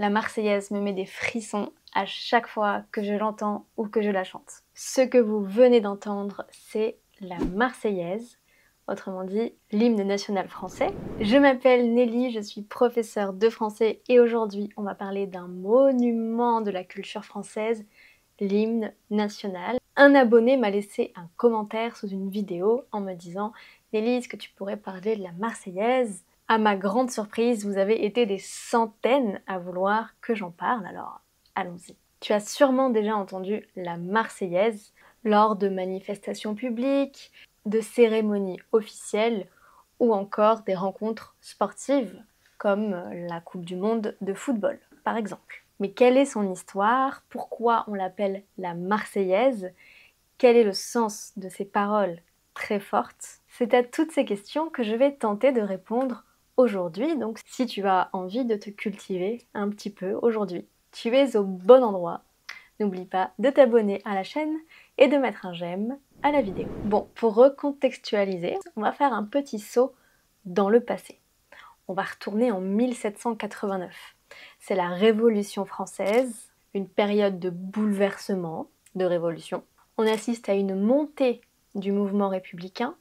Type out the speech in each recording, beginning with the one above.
La Marseillaise me met des frissons à chaque fois que je l'entends ou que je la chante. Ce que vous venez d'entendre, c'est la Marseillaise, autrement dit l'hymne national français. Je m'appelle Nelly, je suis professeure de français et aujourd'hui on va parler d'un monument de la culture française, l'hymne national. Un abonné m'a laissé un commentaire sous une vidéo en me disant « Nelly, est-ce que tu pourrais parler de la Marseillaise ?» À ma grande surprise, vous avez été des centaines à vouloir que j'en parle, alors allons-y. Tu as sûrement déjà entendu la Marseillaise lors de manifestations publiques, de cérémonies officielles ou encore des rencontres sportives comme la Coupe du Monde de football, par exemple. Mais quelle est son histoire? Pourquoi on l'appelle la Marseillaise? Quel est le sens de ces paroles très fortes? C'est à toutes ces questions que je vais tenter de répondre aujourd'hui. Donc si tu as envie de te cultiver un petit peu aujourd'hui, tu es au bon endroit. N'oublie pas de t'abonner à la chaîne et de mettre un j'aime à la vidéo. Bon, pour recontextualiser, on va faire un petit saut dans le passé. On va retourner en 1789. C'est la Révolution française, une période de bouleversement, de révolution. On assiste à une montée du mouvement républicain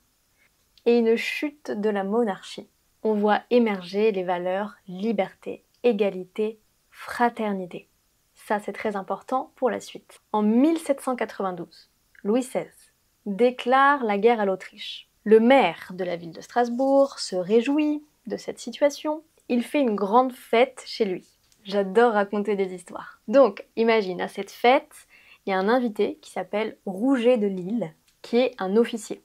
et une chute de la monarchie. On voit émerger les valeurs liberté, égalité, fraternité. Ça, c'est très important pour la suite. En 1792, Louis XVI déclare la guerre à l'Autriche. Le maire de la ville de Strasbourg se réjouit de cette situation. Il fait une grande fête chez lui. J'adore raconter des histoires. Donc, imagine, à cette fête, il y a un invité qui s'appelle Rouget de Lille, qui est un officier.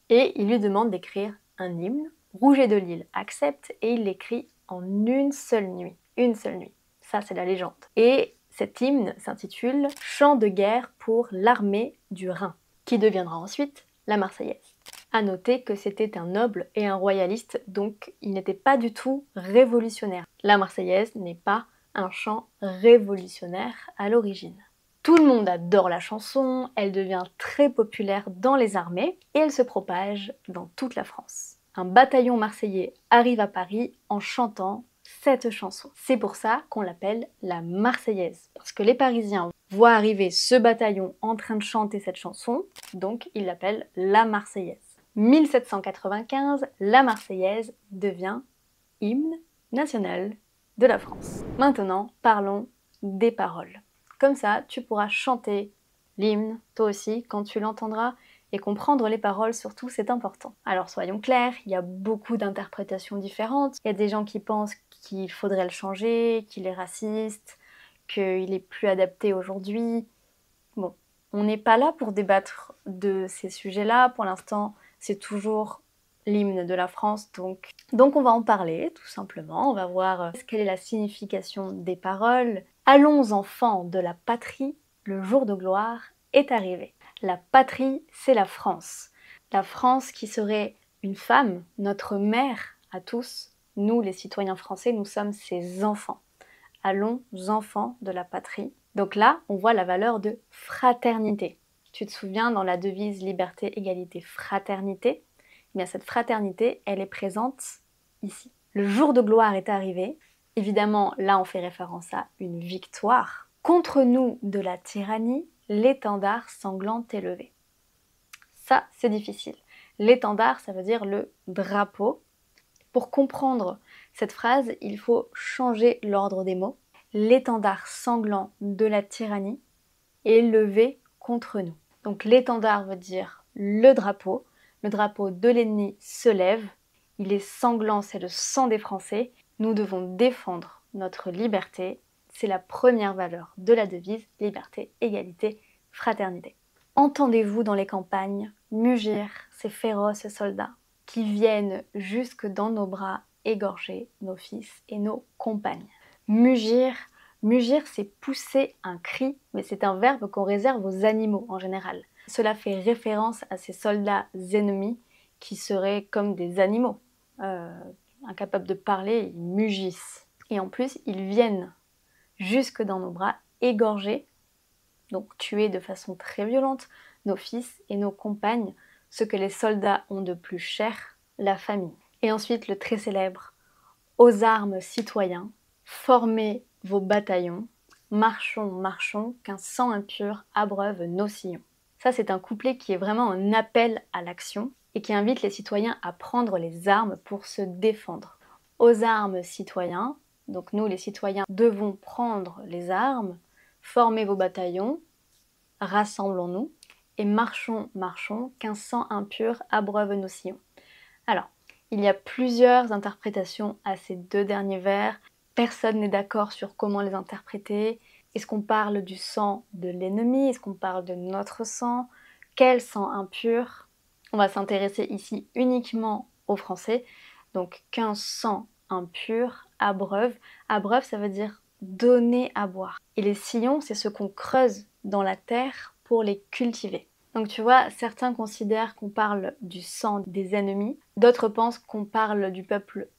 Et il lui demande d'écrire un hymne. Rouget de Lille accepte et il l'écrit en une seule nuit. Une seule nuit. Ça, c'est la légende. Et cet hymne s'intitule « Chant de guerre pour l'armée du Rhin », qui deviendra ensuite la Marseillaise. À noter que c'était un noble et un royaliste, donc il n'était pas du tout révolutionnaire. La Marseillaise n'est pas un chant révolutionnaire à l'origine. Tout le monde adore la chanson, elle devient très populaire dans les armées et elle se propage dans toute la France. Un bataillon marseillais arrive à Paris en chantant cette chanson. C'est pour ça qu'on l'appelle la Marseillaise, parce que les Parisiens voient arriver ce bataillon en train de chanter cette chanson, donc ils l'appellent la Marseillaise. 1795, la Marseillaise devient hymne national de la France. Maintenant, parlons des paroles. Comme ça, tu pourras chanter l'hymne, toi aussi, quand tu l'entendras, et comprendre les paroles surtout, c'est important. Alors soyons clairs, il y a beaucoup d'interprétations différentes. Il y a des gens qui pensent qu'il faudrait le changer, qu'il est raciste, qu'il est plus adapté aujourd'hui. Bon, on n'est pas là pour débattre de ces sujets-là. Pour l'instant, c'est toujours l'hymne de la France, donc on va en parler, tout simplement. On va voir quelle est la signification des paroles. Allons enfants de la patrie, le jour de gloire est arrivé. La patrie, c'est la France. La France qui serait une femme, notre mère à tous. Nous, les citoyens français, nous sommes ses enfants. Allons enfants de la patrie. Donc là, on voit la valeur de fraternité. Tu te souviens dans la devise liberté, égalité, fraternité? Eh bien, cette fraternité, elle est présente ici. Le jour de gloire est arrivé. Évidemment, là, on fait référence à une victoire. Contre nous de la tyrannie, l'étendard sanglant est levé. Ça, c'est difficile. L'étendard, ça veut dire le drapeau. Pour comprendre cette phrase, il faut changer l'ordre des mots. L'étendard sanglant de la tyrannie est levé contre nous. Donc l'étendard veut dire le drapeau de l'ennemi se lève, il est sanglant, c'est le sang des Français. Nous devons défendre notre liberté, c'est la première valeur de la devise, liberté, égalité, fraternité. Entendez-vous dans les campagnes mugir ces féroces soldats qui viennent jusque dans nos bras égorger nos fils et nos compagnes. Mugir, c'est pousser un cri, mais c'est un verbe qu'on réserve aux animaux en général. Cela fait référence à ces soldats ennemis qui seraient comme des animaux, incapables de parler, ils mugissent. Et en plus, ils viennent jusque dans nos bras égorger, donc tuer de façon très violente, nos fils et nos compagnes, ce que les soldats ont de plus cher, la famille. Et ensuite, le très célèbre « Aux armes citoyens », formez vos bataillons, marchons, marchons, qu'un sang impur abreuve nos sillons. Ça, c'est un couplet qui est vraiment un appel à l'action et qui invite les citoyens à prendre les armes pour se défendre. Aux armes, citoyens, donc nous les citoyens devons prendre les armes, former vos bataillons, rassemblons-nous et marchons, marchons, qu'un sang impur abreuve nos sillons. Alors, il y a plusieurs interprétations à ces deux derniers vers. Personne n'est d'accord sur comment les interpréter. Est-ce qu'on parle du sang de l'ennemi? Est-ce qu'on parle de notre sang? Quel sang impur? On va s'intéresser ici uniquement au français. Donc, qu'un sang impur abreuve. Abreuve, ça veut dire donner à boire. Et les sillons, c'est ce qu'on creuse dans la terre pour les cultiver. Donc tu vois, certains considèrent qu'on parle du sang des ennemis, d'autres pensent qu'on parle du peuple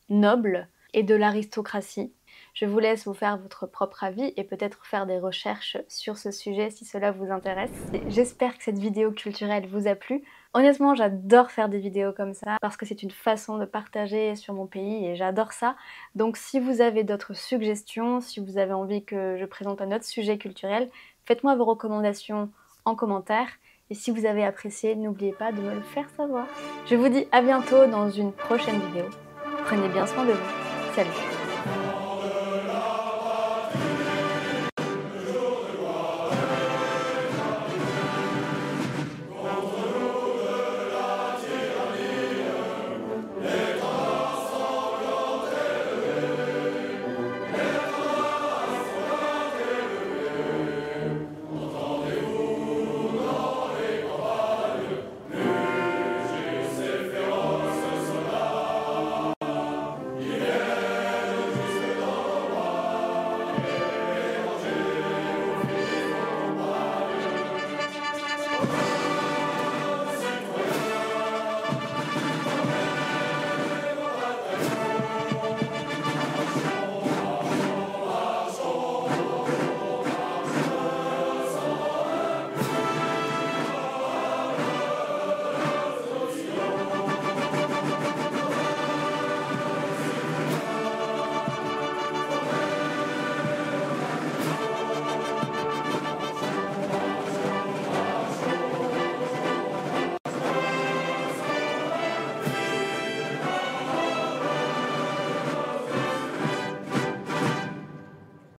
noble et de l'aristocratie. Je vous laisse vous faire votre propre avis et peut-être faire des recherches sur ce sujet si cela vous intéresse. J'espère que cette vidéo culturelle vous a plu. Honnêtement, j'adore faire des vidéos comme ça parce que c'est une façon de partager sur mon pays et j'adore ça. Donc si vous avez d'autres suggestions, si vous avez envie que je présente un autre sujet culturel, faites-moi vos recommandations en commentaire. Et si vous avez apprécié, n'oubliez pas de me le faire savoir. Je vous dis à bientôt dans une prochaine vidéo. Prenez bien soin de vous. Salut!